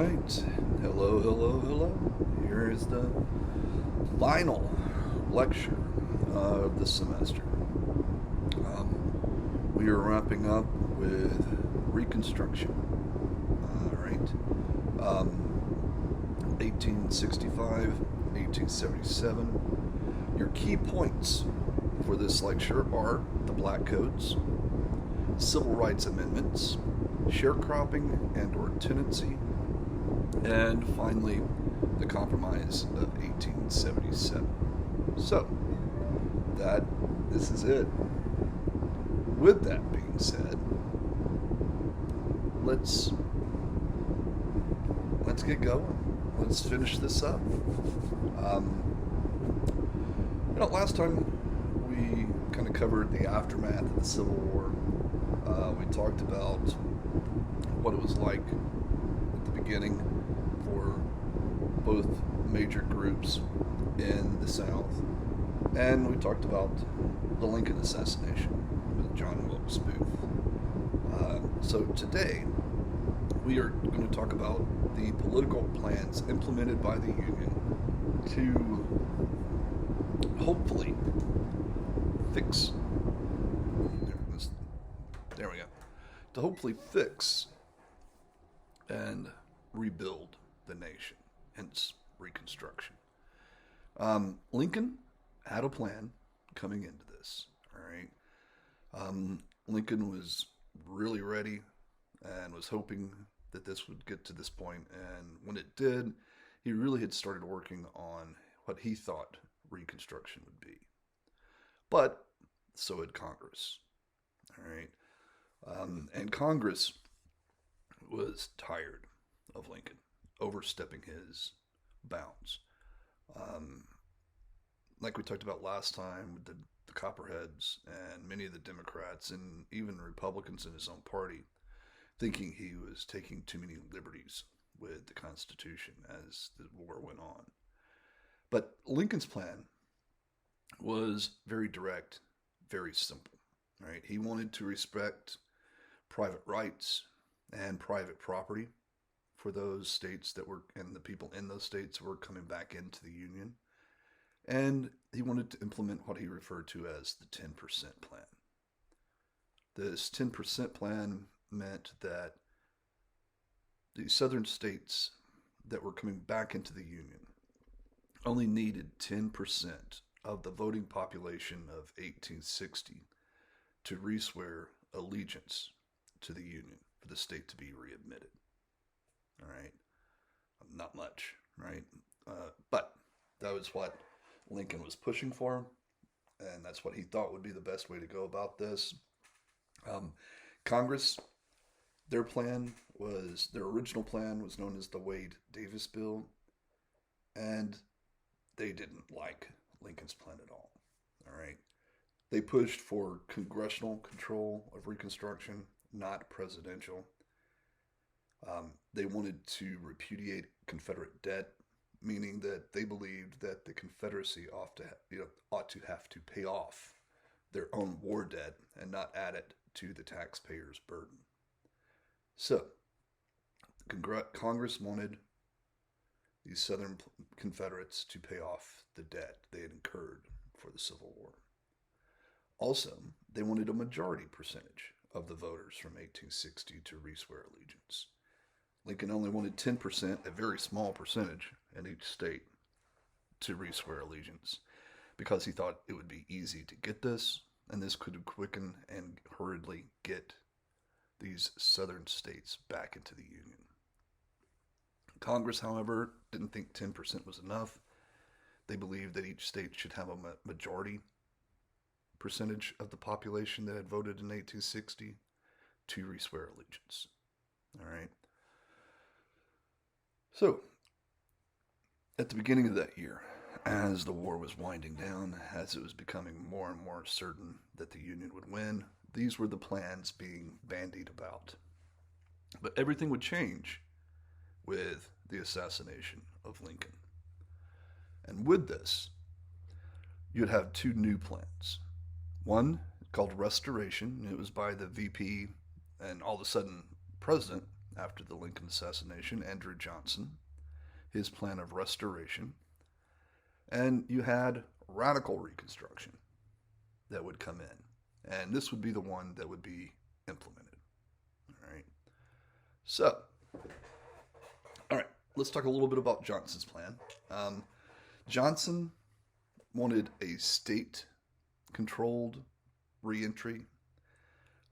right. Hello. Here is the final lecture of the semester. We are wrapping up with Reconstruction. All right. 1865, 1877. Your key points for this lecture are the Black Codes, Civil Rights Amendments, sharecropping and or tenancy, and finally the Compromise of 1877. So, this is it. With that being said, let's get going. Let's finish this up. Last time we kind of covered the aftermath of the Civil War. We talked about what it was like at the beginning for both major groups in the South. And we talked about the Lincoln assassination with John Wilkes Booth. So today, we are going to talk about the political plans implemented by the Union to hopefully fix. There we go. To hopefully fix and rebuild the nation, hence Reconstruction. Lincoln had a plan coming into this. All right. Lincoln was really ready and was hoping that this would get to this point. And when it did, he really had started working on what he thought Reconstruction would be. But so had Congress. All right. And Congress was tired of Lincoln overstepping his bounds. Like we talked about last time with the Copperheads and many of the Democrats and even Republicans in his own party thinking he was taking too many liberties with the Constitution as the war went on. But Lincoln's plan was very direct, very simple. Right? He wanted to respect private rights and private property for those states that were, and the people in those states were coming back into the Union. And he wanted to implement what he referred to as the 10% plan. This 10% plan meant that the southern states that were coming back into the Union only needed 10% of the voting population of 1860 to re-swear allegiance to the Union for the state to be readmitted. All right. Not much, right? But that was what Lincoln was pushing for, and that's what he thought would be the best way to go about this. Congress, their original plan was known as the Wade-Davis Bill, and they didn't like Lincoln's plan at all. All right. They pushed for congressional control of Reconstruction, not presidential. They wanted to repudiate Confederate debt, meaning that they believed that the Confederacy ought to have to pay off their own war debt and not add it to the taxpayers' burden. So, Congress wanted these Southern Confederates to pay off the debt they had incurred for the Civil War. Also, they wanted a majority percentage of the voters from 1860 to re-swear allegiance. Lincoln only wanted 10%, a very small percentage in each state, to re-swear allegiance because he thought it would be easy to get this, and this could quicken and hurriedly get these southern states back into the Union. Congress, however, didn't think 10% was enough. They believed that each state should have a majority percentage of the population that had voted in 1860 to re-swear allegiance. All right. So, at the beginning of that year, as the war was winding down, as it was becoming more and more certain that the Union would win, these were the plans being bandied about. But everything would change with the assassination of Lincoln. And with this, you'd have two new plans. One called Restoration. It was by the VP and all of a sudden President after the Lincoln assassination, Andrew Johnson, his plan of restoration, and you had radical Reconstruction that would come in. And this would be the one that would be implemented. All right. So, all right, let's talk a little bit about Johnson's plan. Johnson wanted a state controlled reentry.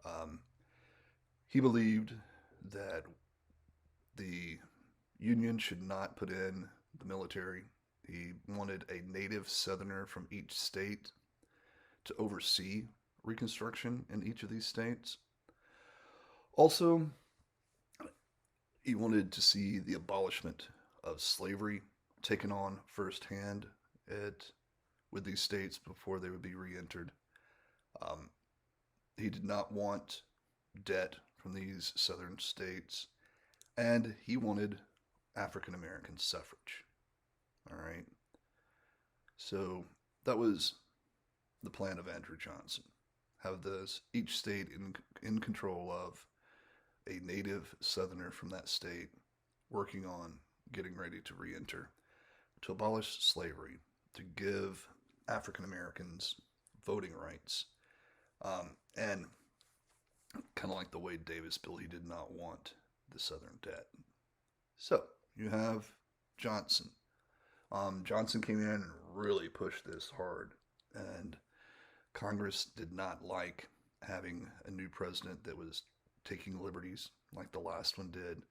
Um, he believed that the Union should not put in the military. He wanted a native Southerner from each state to oversee Reconstruction in each of these states. Also, he wanted to see the abolishment of slavery taken on firsthand with these states before they would be re-entered. Um, he did not want debt from these southern states, and he wanted African American suffrage. All right. So that was the plan of Andrew Johnson. Have each state in control of a native Southerner from that state working on getting ready to re-enter, to abolish slavery, to give African Americans voting rights, and kind of like the Wade Davis bill, he did not want the Southern debt. So you have Johnson. Johnson came in and really pushed this hard, and Congress did not like having a new president that was taking liberties like the last one did,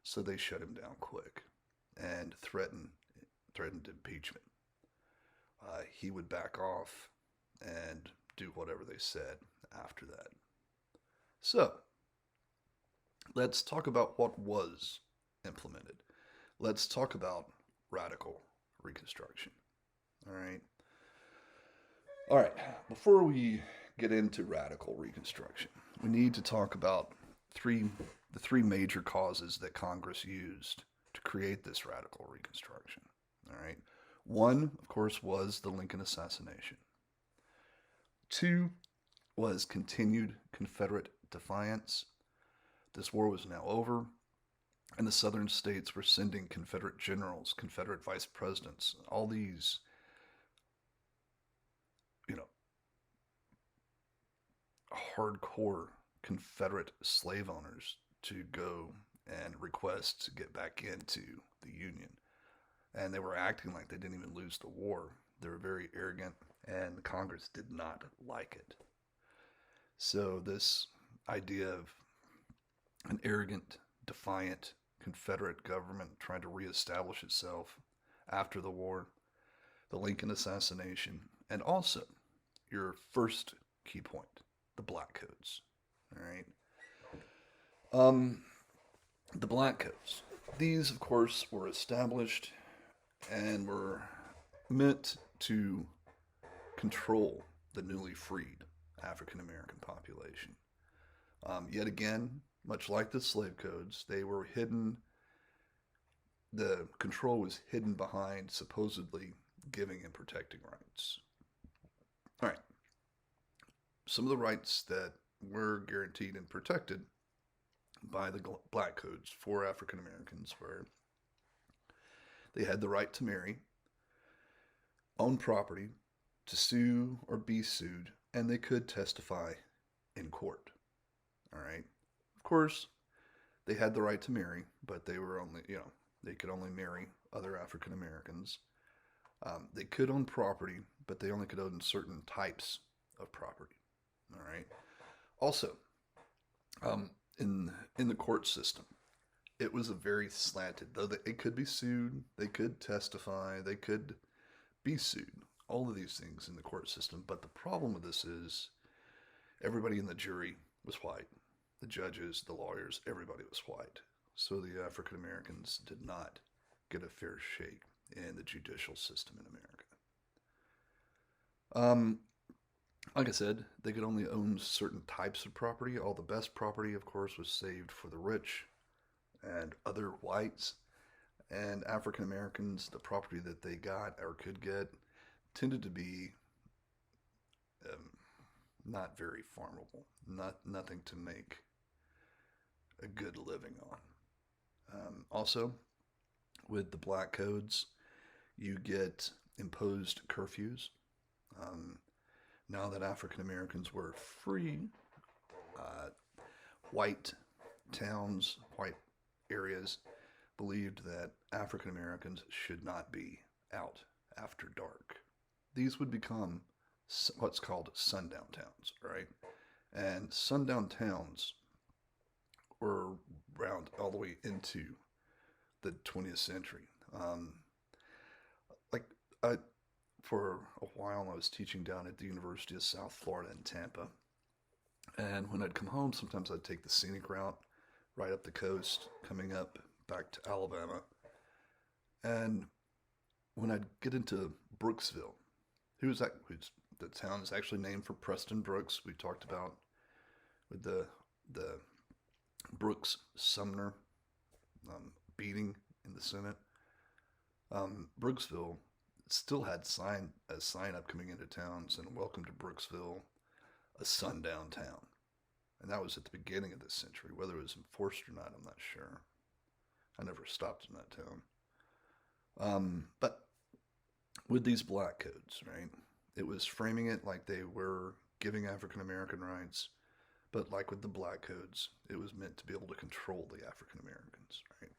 so they shut him down quick and threatened impeachment. He would back off and do whatever they said after that. So, let's talk about what was implemented. Let's talk about radical Reconstruction. All right. All right. Before we get into radical Reconstruction, we need to talk about the three major causes that Congress used to create this radical Reconstruction. All right. One, of course, was the Lincoln assassination. Two was continued Confederate defiance. This war was now over, and the southern states were sending Confederate generals, Confederate vice presidents, all these, hardcore Confederate slave owners to go and request to get back into the Union. And they were acting like they didn't even lose the war. They were very arrogant, and Congress did not like it. So this idea of an arrogant, defiant Confederate government trying to reestablish itself after the war, the Lincoln assassination, and also your first key point, the Black Codes. All right. The Black Codes. These, of course, were established and were meant to control the newly freed African American population. Yet again, much like the slave codes, they were hidden. The control was hidden behind supposedly giving and protecting rights. All right. Some of the rights that were guaranteed and protected by the Black Codes for African Americans were they had the right to marry, own property, to sue or be sued, and they could testify in court. All right. Of course, they had the right to marry, but they were only, they could only marry other African Americans. They could own property, but they only could own certain types of property. All right. Also, in the court system, it was a very slanted. Though they could be sued, they could testify, they could be sued. All of these things in the court system. But the problem with this is everybody in the jury was white. The judges, the lawyers, everybody was white. So the African Americans did not get a fair shake in the judicial system in America. Like I said, they could only own certain types of property. All the best property, of course, was saved for the rich and other whites. And African Americans, the property that they got or could get tended to be not very farmable, nothing to make a good living on. Also, with the black codes, you get imposed curfews. Um, Now that African Americans were free, uh, white towns, white areas believed that African Americans should not be out after dark. These would become what's called sundown towns, right? And sundown towns were around all the way into the 20th century. Like I, for a while, I was teaching down at the University of South Florida in Tampa, and when I'd come home, sometimes I'd take the scenic route right up the coast, coming up back to Alabama. And when I'd get into Brooksville, who's the town is actually named for Preston Brooks. We talked about with the Brooks Sumner beating in the Senate. Brooksville still had a sign up coming into town saying "Welcome to Brooksville, a sundown town," and that was at the beginning of this century. Whether it was enforced or not, I'm not sure. I never stopped in that town. But with these black codes, right? It was framing it like they were giving African American rights, but like with the black codes, it was meant to be able to control the African Americans, right?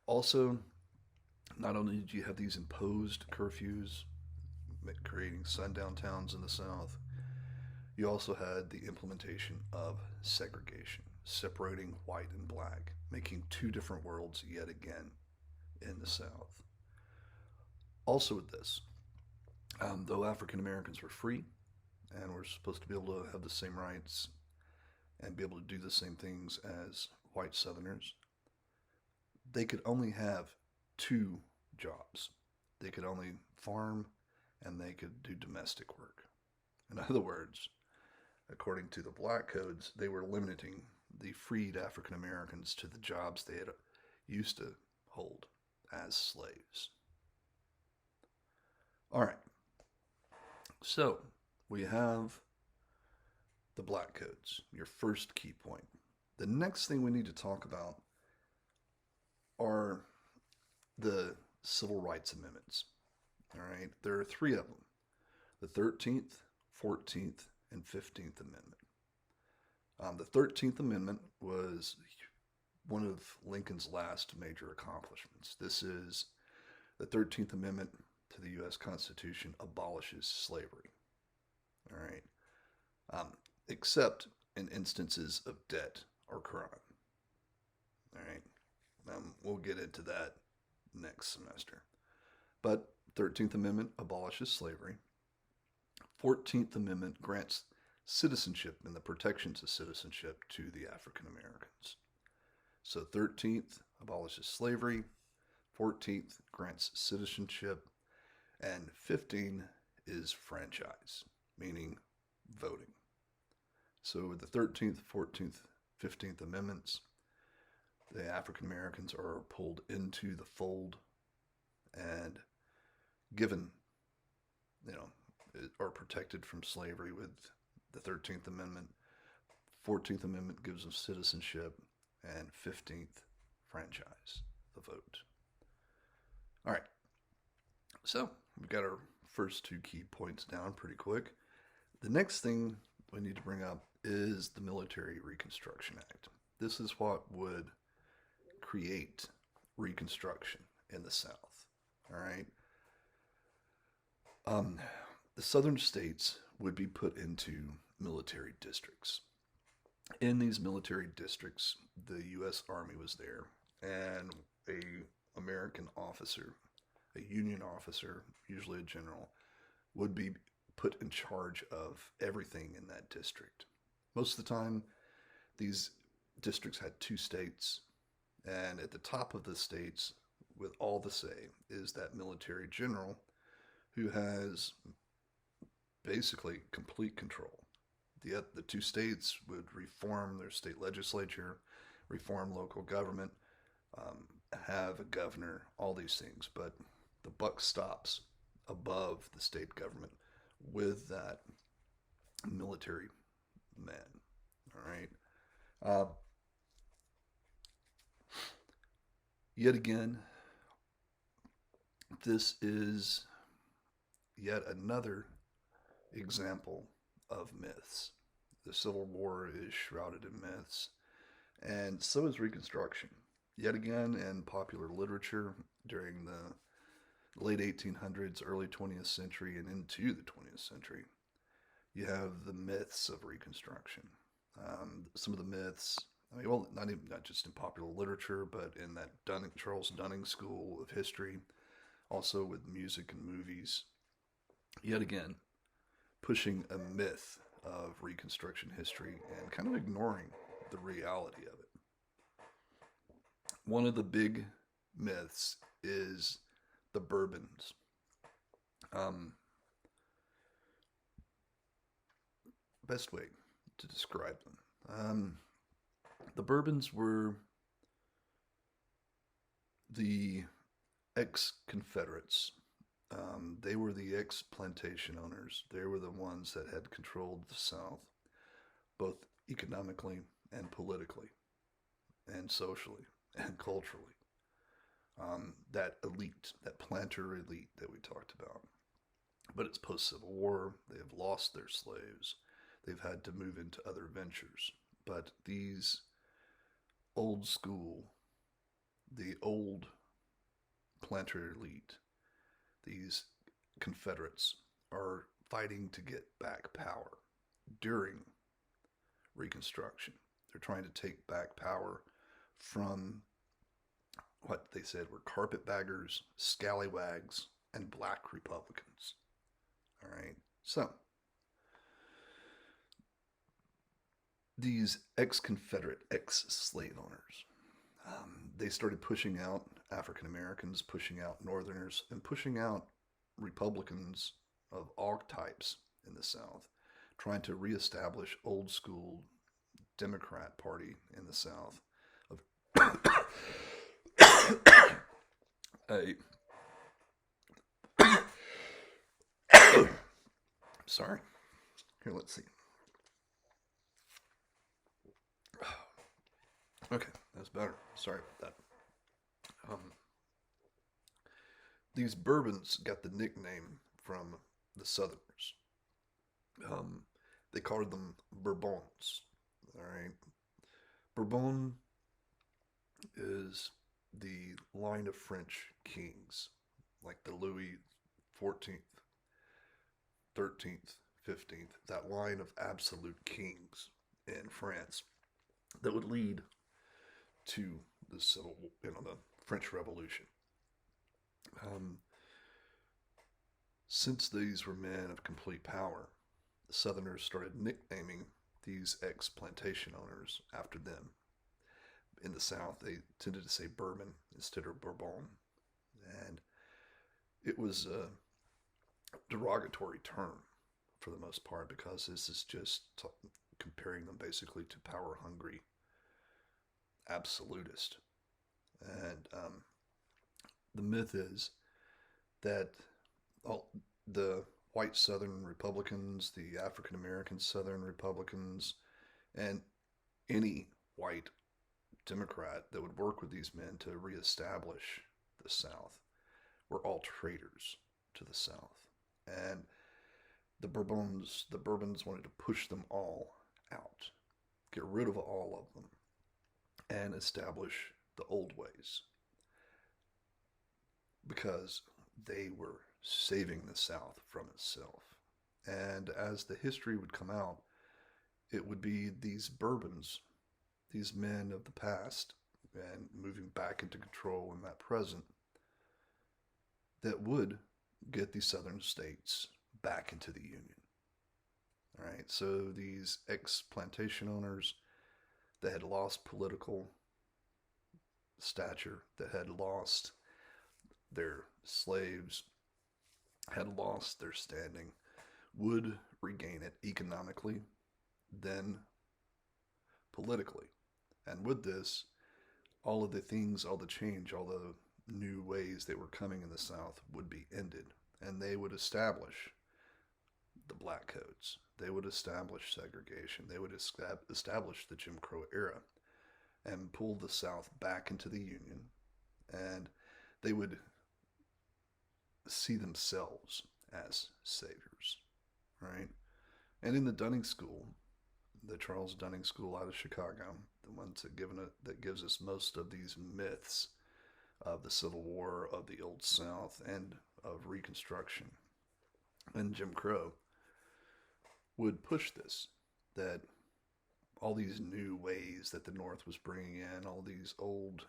Also, not only did you have these imposed curfews, creating sundown towns in the South, you also had the implementation of segregation, separating white and black, making two different worlds yet again in the South. Also, with this, though African Americans were free and were supposed to be able to have the same rights and be able to do the same things as white Southerners, they could only have two jobs. They could only farm and they could do domestic work. In other words, according to the black codes, they were limiting the freed African Americans to the jobs they had used to hold as slaves. All right. So we have the black codes, your first key point. The next thing we need to talk about are the Civil Rights Amendments. All right. There are three of them: the 13th, 14th, and 15th Amendment. The 13th Amendment was one of Lincoln's last major accomplishments. This is the 13th Amendment to the U.S. Constitution abolishes slavery. All right. Except in instances of debt or crime. All right. We'll get into that next semester. But 13th Amendment abolishes slavery. 14th Amendment grants citizenship and the protections of citizenship to the African Americans. So 13th abolishes slavery, 14th grants citizenship, and 15 is franchise, meaning voting. So with the 13th, 14th, 15th Amendments, the African Americans are pulled into the fold and given, are protected from slavery with the 13th Amendment. 14th Amendment gives them citizenship, and 15th, franchise, the vote. All right. So we've got our first two key points down pretty quick. The next thing we need to bring up is the Military Reconstruction Act. This is what would create Reconstruction in the South. All right. The southern states would be put into military districts. In these military districts, the U.S. Army was there, and a American officer, a Union officer, usually a general, would be put in charge of everything in that district. Most of the time, these districts had two states, and at the top of the states, with all the say, is that military general who has basically complete control. The two states would reform their state legislature, reform local government, have a governor, all these things, but the buck stops above the state government with that military man. All right. Yet again, this is yet another example of myths. The Civil War is shrouded in myths, and so is Reconstruction. Yet again, in popular literature during the late 1800s, early 20th century, and into the 20th century, you have the myths of Reconstruction. Some of the myths, I mean, well, not just in popular literature, but in that Charles Dunning School of History, also with music and movies. Yet again, pushing a myth of Reconstruction history and kind of ignoring the reality of it. One of the big myths is the Bourbons. Um, Best way to describe them. The Bourbons were the ex-Confederates. They were the ex-plantation owners. They were the ones that had controlled the South, both economically and politically, and socially and culturally. That elite, that planter elite that we talked about. But it's post-Civil War. They have lost their slaves. They've had to move into other ventures. But these old school, the old planter elite, these Confederates are fighting to get back power during Reconstruction. They're trying to take back power from what they said were carpetbaggers, scallywags, and black Republicans. All right. So, these ex-Confederate, ex-slave owners, they started pushing out African Americans, pushing out Northerners, and pushing out Republicans of all types in the South, trying to reestablish old school Democrat Party in the South of a sorry. Here, let's see. Okay, that's better. Sorry about that. These Bourbons got the nickname from the Southerners. Um, they called them Bourbons. All right, Bourbon is the line of French kings, like the Louis XIV, 13th, 15th, that line of absolute kings in France that would lead to the the French Revolution. Um, since these were men of complete power, the Southerners started nicknaming these ex-plantation owners after them. In the South, they tended to say Bourbon instead of Bourbon, and it was a derogatory term for the most part because this is just comparing them basically to power-hungry absolutist. And the myth is that all the white Southern Republicans, the African American Southern Republicans, and any white Democrat that would work with these men to reestablish the South were all traitors to the South. And the Bourbons wanted to push them all out, get rid of all of them, and establish the old ways because they were saving the South from itself. And as the history would come out, it would be these Bourbons, these men of the past, and moving back into control in that present, that would get the southern states back into the Union. All right, so these ex-plantation owners that had lost political stature, that had lost their slaves, had lost their standing, would regain it economically, then politically. And with this, all of the things, all the change, all the new ways that were coming in the South would be ended. And they would establish the black codes. They would establish segregation. They would establish the Jim Crow era and pull the South back into the Union and they would see themselves as saviors, right? And in the Dunning School, the Charles Dunning School out of Chicago, the ones that gives us most of these myths of the Civil War, of the Old South, and of Reconstruction and Jim Crow, would push this, that all these new ways that the North was bringing in, all these old,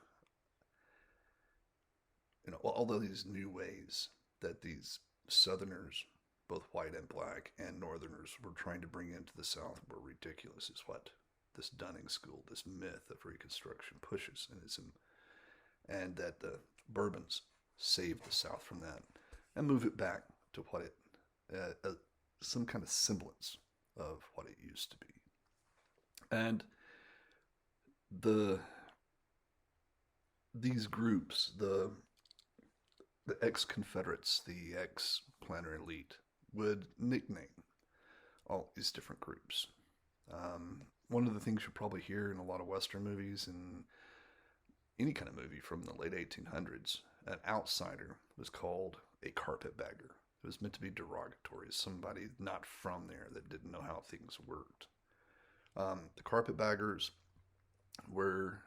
all of these new ways that these Southerners, both white and black, and Northerners were trying to bring into the South were ridiculous, is what this Dunning School, this myth of Reconstruction pushes, and that the Bourbons saved the South from that and move it back to what it, some kind of semblance of what it used to be. And these groups, the ex-Confederates, the ex-planter elite, would nickname all these different groups. One of the things you probably hear in a lot of Western movies and any kind of movie from the late 1800s, an outsider was called a carpetbagger. It was meant to be derogatory, somebody not from there that didn't know how things worked. The carpetbaggers were,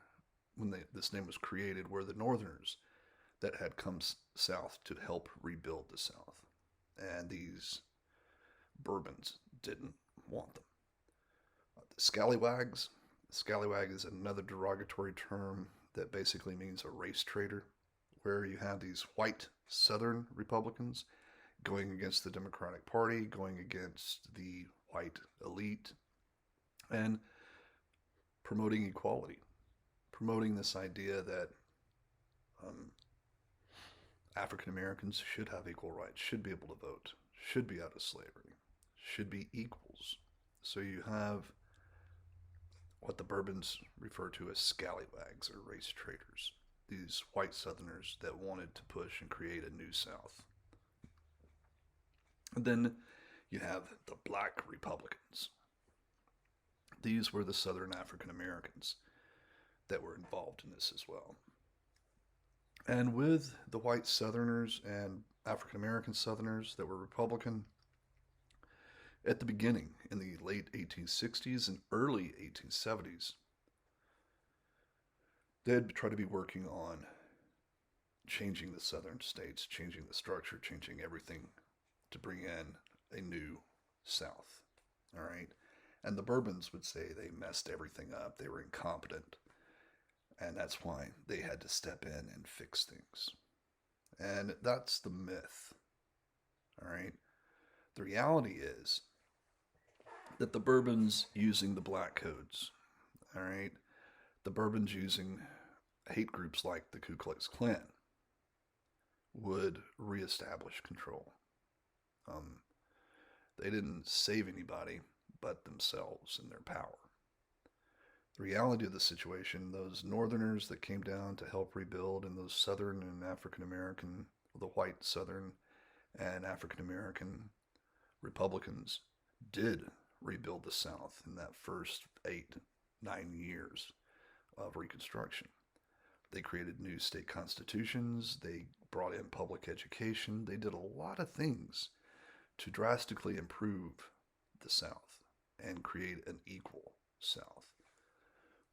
when this name was created, were the Northerners that had come south to help rebuild the South. And these Bourbons didn't want them. The scallywags. Scallywag is another derogatory term that basically means a race traitor, where you have these white Southern Republicans going against the Democratic Party, going against the white elite, and promoting equality, promoting this idea that African Americans should have equal rights, should be able to vote, should be out of slavery, should be equals. So you have what the Bourbons refer to as scallywags or race traitors, these white Southerners that wanted to push and create a new South. And then you have the Black Republicans. These were the Southern African Americans that were involved in this as well. And with the white Southerners and African American Southerners that were Republican, at the beginning, in the late 1860s and early 1870s, they'd try to be working on changing the southern states, changing the structure, changing everything to bring in a new South. All right? And the Bourbons would say they messed everything up, they were incompetent, and that's why they had to step in and fix things. And that's the myth. All right? The reality is that the Bourbons using the black codes, all right, the Bourbons using hate groups like the Ku Klux Klan would reestablish control. They didn't save anybody but themselves and their power. The reality of the situation, those Northerners that came down to help rebuild, and those Southern and African American, the white Southern and African American Republicans did rebuild the South in that first 8-9 years of Reconstruction. They created new state constitutions, they brought in public education, they did a lot of things to drastically improve the South and create an equal South.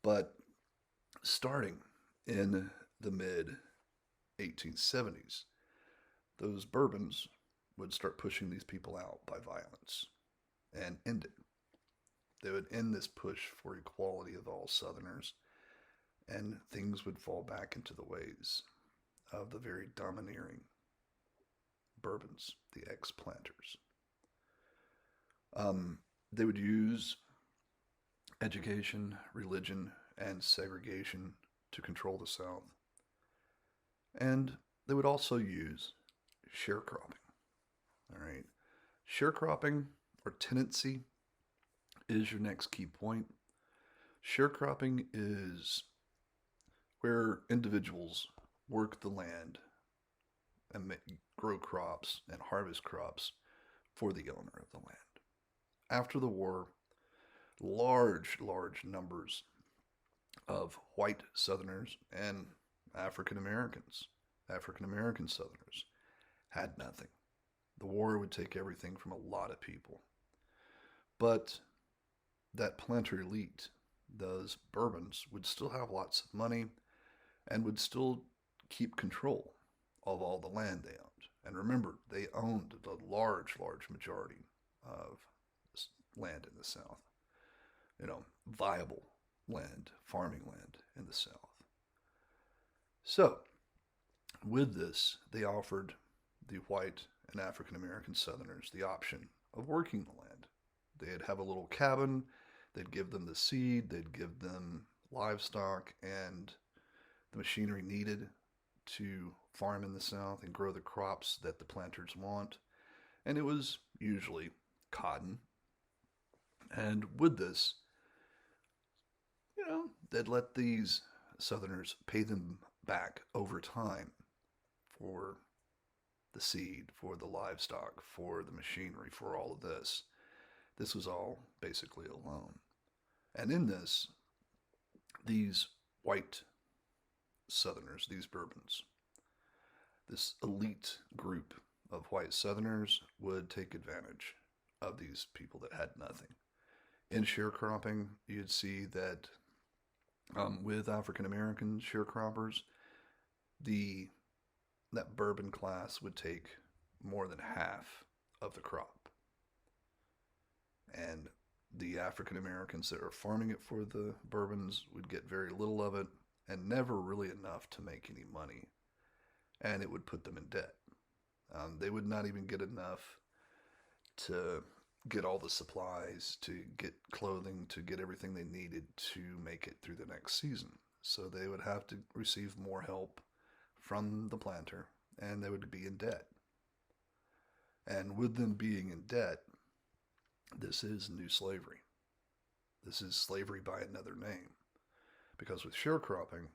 But starting in the mid 1870s, those Bourbons would start pushing these people out by violence and end it. They would end this push for equality of all Southerners, and things would fall back into the ways of the very domineering Bourbons, the ex-planters. They would use education, religion, and segregation to control the South. And they would also use sharecropping. All right. Sharecropping, or tenancy, is your next key point. Sharecropping is where individuals work the land and grow crops and harvest crops for the owner of the land. After the war, large numbers of white Southerners and African Americans, African American Southerners, had nothing. The war would take everything from a lot of people. But that planter elite, those bourbons, would still have lots of money and would still keep control of all the land they owned. And remember, they owned a large, large majority of land in the South. Viable land, farming land in the South. So, with this, they offered the white and African American Southerners the option of working the land. They'd have a little cabin, they'd give them the seed, they'd give them livestock and the machinery needed to farm in the South and grow the crops that the planters want. And it was usually cotton. And with this, they'd let these Southerners pay them back over time for the seed, for the livestock, for the machinery, for all of this. This was all basically a loan. And in this, these white Southerners, these bourbons, this elite group of white Southerners would take advantage of these people that had nothing. In sharecropping, you'd see that with African American sharecroppers, that bourbon class would take more than half of the crop. And the African Americans that are farming it for the bourbons would get very little of it and never really enough to make any money. And it would put them in debt. They would not even get enough to get all the supplies, to get clothing, to get everything they needed to make it through the next season. So they would have to receive more help from the planter, and they would be in debt. And with them being in debt, this is new slavery. This is slavery by another name. Because with sharecropping,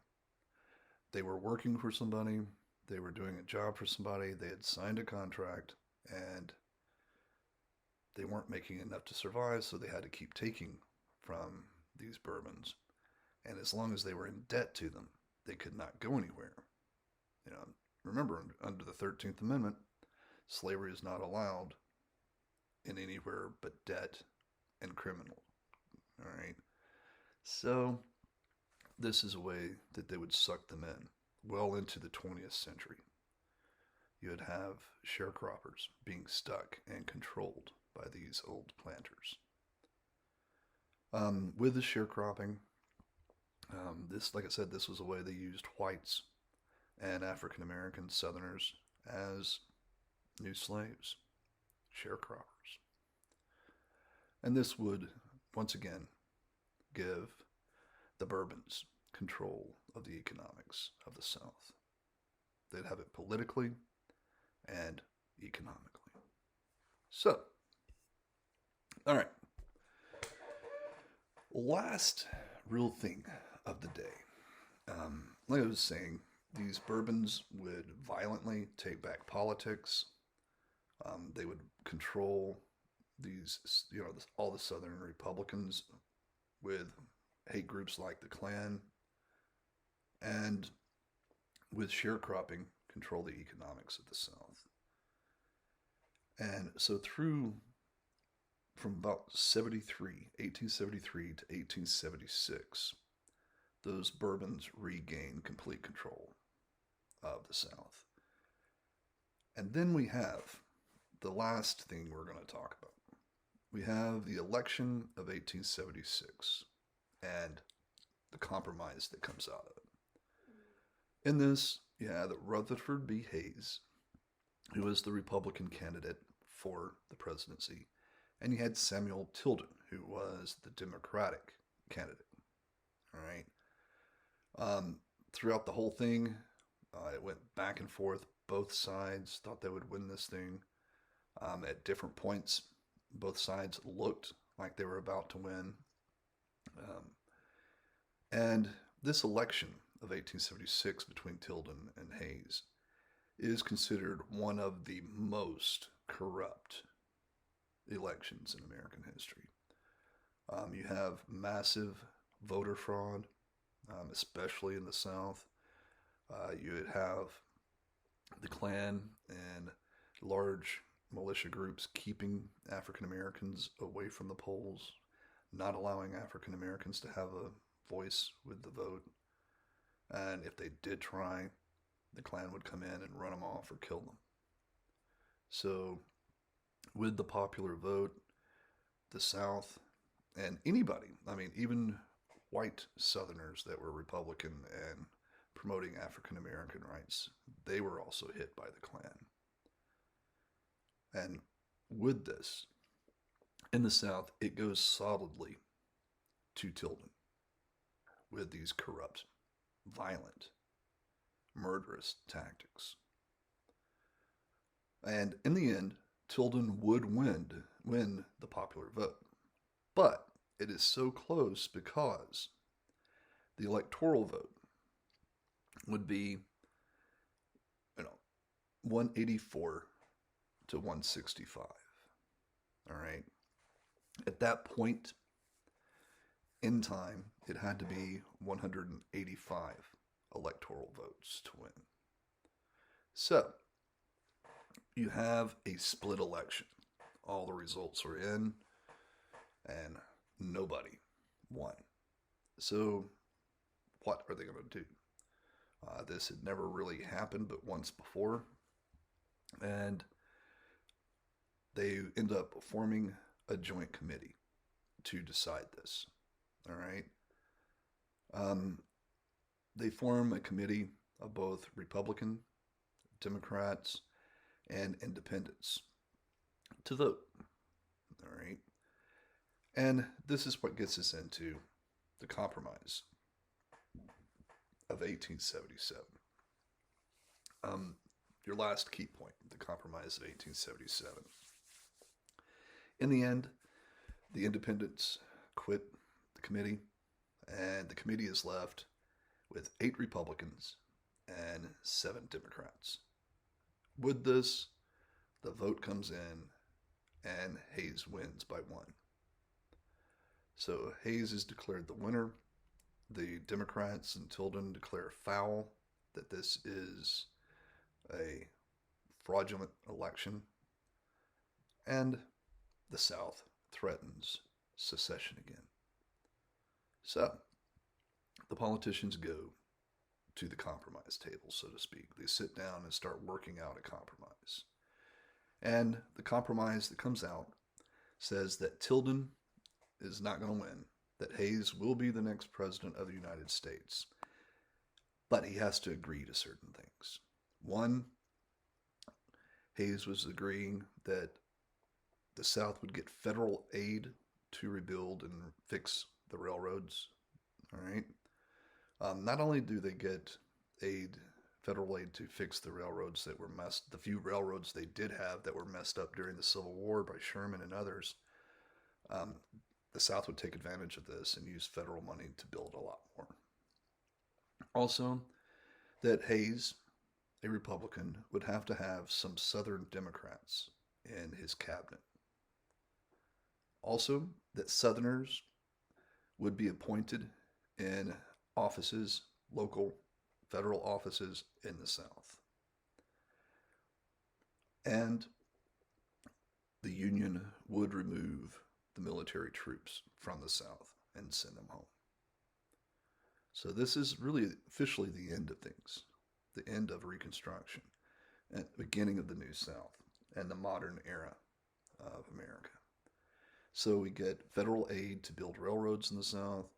they were working for somebody, they were doing a job for somebody, they had signed a contract, and they weren't making enough to survive, so they had to keep taking from these bourbons. And as long as they were in debt to them, they could not go anywhere. Remember, under the 13th Amendment, slavery is not allowed in anywhere but debt and criminal. All right? So, this is a way that they would suck them in well into the 20th century. You would have sharecroppers being stuck and controlled by these old planters. With the sharecropping, like I said, this was a way they used whites and African American Southerners as new slaves, sharecroppers. And this would, once again, give the bourbons control of the economics of the South. They'd have it politically and economically. So, all right. Last real thing of the day. Like I was saying, these bourbons would violently take back politics. They would control these, all the Southern Republicans with hate groups like the Klan. And with sharecropping, control the economics of the South. And so from about 1873 to 1876, those bourbons regained complete control of the South. And then we have the last thing we're going to talk about. We have the election of 1876 and the compromise that comes out of it. In this, you had Rutherford B. Hayes, who was the Republican candidate for the presidency, and you had Samuel Tilden, who was the Democratic candidate. All right. Throughout the whole thing, it went back and forth. Both sides thought they would win this thing. At different points, both sides looked like they were about to win. And this election of 1876 between Tilden and Hayes is considered one of the most corrupt elections in American history. You have massive voter fraud, especially in the South. You would have the Klan and large militia groups keeping African Americans away from the polls, not allowing African Americans to have a voice with the vote. And if they did try, the Klan would come in and run them off or kill them. So, with the popular vote, the South, and anybody, I mean, even white Southerners that were Republican and promoting African American rights, they were also hit by the Klan. And with this, in the South, it goes solidly to Tilden with these corrupt, violent, murderous tactics. And in the end, Tilden would win the popular vote. But it is so close because the electoral vote would be, 184 to 165. All right. At that point in time, it had to be 185 electoral votes to win. So, you have a split election. All the results are in, and nobody won. So, what are they going to do? This had never really happened but once before, and they end up forming a joint committee to decide this. All right. They form a committee of both Republican, Democrats, and Independents to vote. All right. And this is what gets us into the Compromise of 1877. Your last key point, the Compromise of 1877. In the end, the Independents quit the committee, and the committee is left with 8 Republicans and 7 Democrats. With this, the vote comes in, and Hayes wins by 1. So Hayes is declared the winner. The Democrats in Tilden declare foul that this is a fraudulent election, and the South threatens secession again. So, the politicians go to the compromise table, so to speak. They sit down and start working out a compromise. And the compromise that comes out says that Tilden is not going to win, that Hayes will be the next president of the United States. But he has to agree to certain things. One, Hayes was agreeing that the South would get federal aid to rebuild and fix the railroads. All right. Not only do they get federal aid to fix the railroads that were the few railroads they did have that were messed up during the Civil War by Sherman and others, the South would take advantage of this and use federal money to build a lot more. Also, that Hayes, a Republican, would have to have some Southern Democrats in his cabinet. Also, that Southerners would be appointed in offices, local federal offices in the South. And the Union would remove the military troops from the South and send them home. So this is really officially the end of things, the end of Reconstruction, and the beginning of the New South and the modern era of America. So we get federal aid to build railroads in the South.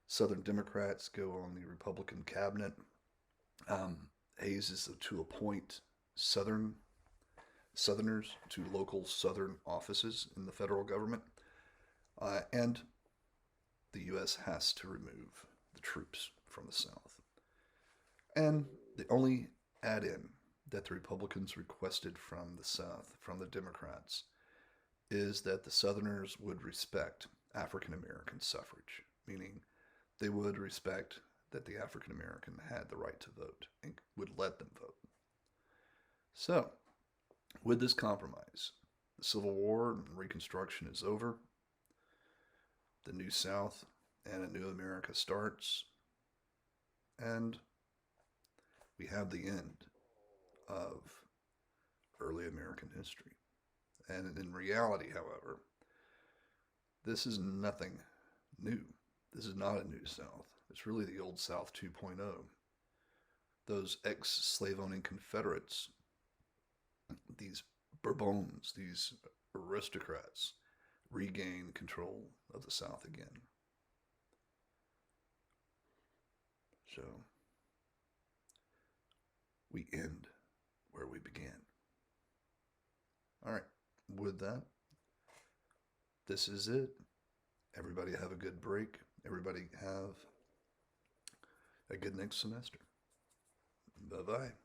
Southern Democrats go on the Republican cabinet. Hayes is to appoint Southerners to local Southern offices in the federal government. And the U.S. has to remove the troops from the South. And the only add-in that the Republicans requested from the South, from the Democrats, is that the Southerners would respect African American suffrage, meaning they would respect that the African American had the right to vote and would let them vote. So, with this compromise, the Civil War and Reconstruction is over. The New South and a new America starts. And We have the end of early American history. And in reality, however, this is nothing new. This is not a new South. It's really the old South 2.0. Those ex slave owning Confederates, these Bourbons, these aristocrats, regain control of the South again. So we end where we began. All right, with that, this is it. Everybody have a good break. Everybody have a good next semester. Bye bye.